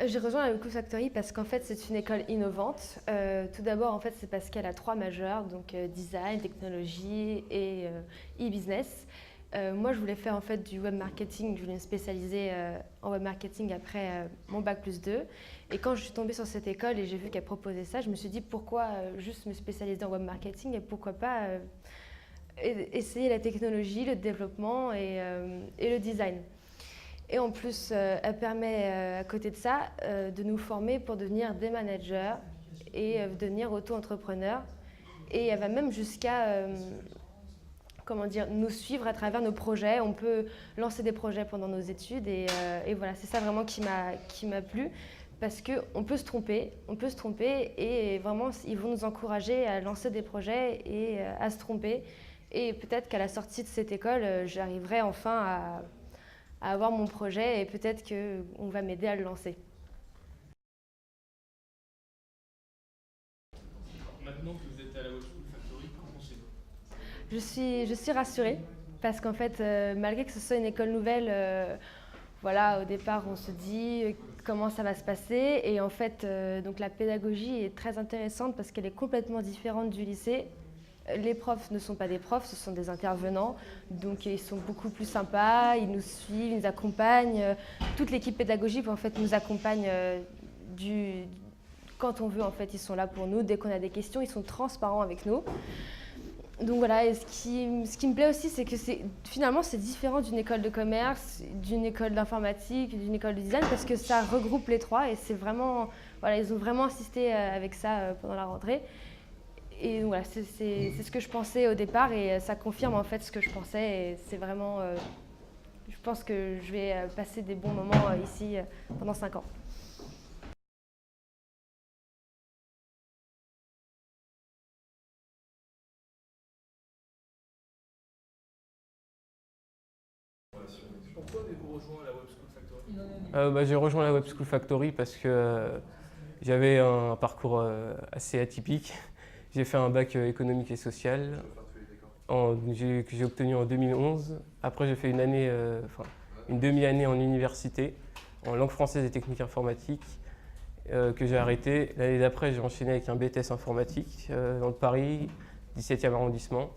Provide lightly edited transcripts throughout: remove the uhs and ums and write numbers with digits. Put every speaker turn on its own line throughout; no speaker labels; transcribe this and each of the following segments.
J'ai rejoint la Webcool Factory parce qu'en fait c'est une école innovante. Tout d'abord en fait c'est parce qu'elle a 3 majeurs, donc design, technologie et e-business. Moi je voulais faire en fait du web marketing, je voulais me spécialiser en web marketing après mon bac+2. Et quand je suis tombée sur cette école et j'ai vu qu'elle proposait ça, je me suis dit pourquoi juste me spécialiser en web marketing et pourquoi pas essayer la technologie, le développement et le design. Et en plus, elle permet, à côté de ça, de nous former pour devenir des managers et devenir auto-entrepreneurs. Et elle va même jusqu'à comment dire, nous suivre à travers nos projets. On peut lancer des projets pendant nos études. Et voilà, c'est ça vraiment qui m'a plu. Parce qu'on peut se tromper, et vraiment, ils vont nous encourager à lancer des projets et à se tromper. Et peut-être qu'à la sortie de cette école, j'arriverai enfin à avoir mon projet et peut-être qu'on va m'aider à le lancer.
Maintenant que vous êtes à la Webschool Factory, qu'en pensez-vous?
Je suis rassurée parce qu'en fait, malgré que ce soit une école nouvelle, voilà, au départ, on se dit comment ça va se passer. Et en fait, donc la pédagogie est très intéressante parce qu'elle est complètement différente du lycée. Les profs ne sont pas des profs, ce sont des intervenants, donc ils sont beaucoup plus sympas, ils nous suivent, ils nous accompagnent. Toute l'équipe pédagogique en fait nous accompagne quand on veut, en fait, ils sont là pour nous. Dès qu'on a des questions, ils sont transparents avec nous. Donc voilà, et ce qui me plaît aussi, c'est que finalement c'est différent d'une école de commerce, d'une école d'informatique, d'une école de design, parce que ça regroupe les trois et c'est vraiment, voilà, ils ont vraiment insisté avec ça pendant la rentrée. Et voilà, c'est ce que je pensais au départ et ça confirme en fait ce que je pensais et c'est vraiment, je pense que je vais passer des bons moments ici pendant 5 ans.
Pourquoi avez-vous rejoint la Webschool Factory?
J'ai rejoint la Web School Factory parce que j'avais un parcours assez atypique. J'ai fait un bac économique et social que j'ai obtenu en 2011. Après, j'ai fait une demi-année en université en langue française et technique informatique que j'ai arrêté. L'année d'après, j'ai enchaîné avec un BTS informatique dans le Paris, 17e arrondissement,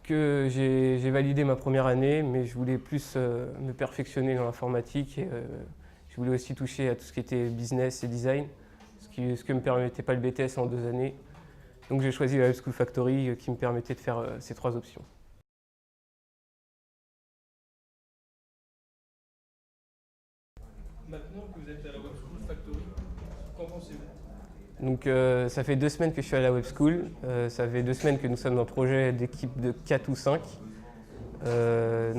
que j'ai validé ma première année, mais je voulais plus me perfectionner dans l'informatique et je voulais aussi toucher à tout ce qui était business et design, ce que me permettait pas le BTS en 2 années. Donc j'ai choisi la Web School Factory qui me permettait de faire ces 3 options.
Maintenant que vous êtes à la Webschool Factory, qu'en pensez-vous?
Donc ça fait 2 semaines que je suis à la Web School, ça fait 2 semaines que nous sommes dans un projet d'équipe de 4 ou 5. Là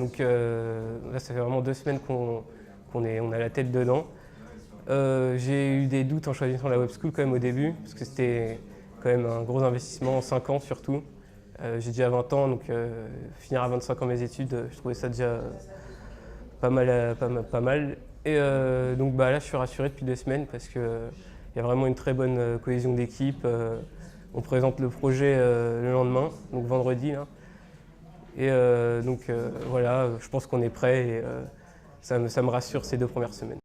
ça fait vraiment 2 semaines qu'on a la tête dedans. J'ai eu des doutes en choisissant la Web School quand même au début, parce que c'était quand même un gros investissement, 5 ans surtout. J'ai déjà 20 ans, donc finir à 25 ans mes études, je trouvais ça déjà pas mal. Et donc là je suis rassuré depuis 2 semaines parce qu'il y a vraiment une très bonne cohésion d'équipe. On présente le projet le lendemain, donc vendredi là. Et voilà, je pense qu'on est prêt et ça me rassure ces 2 premières semaines.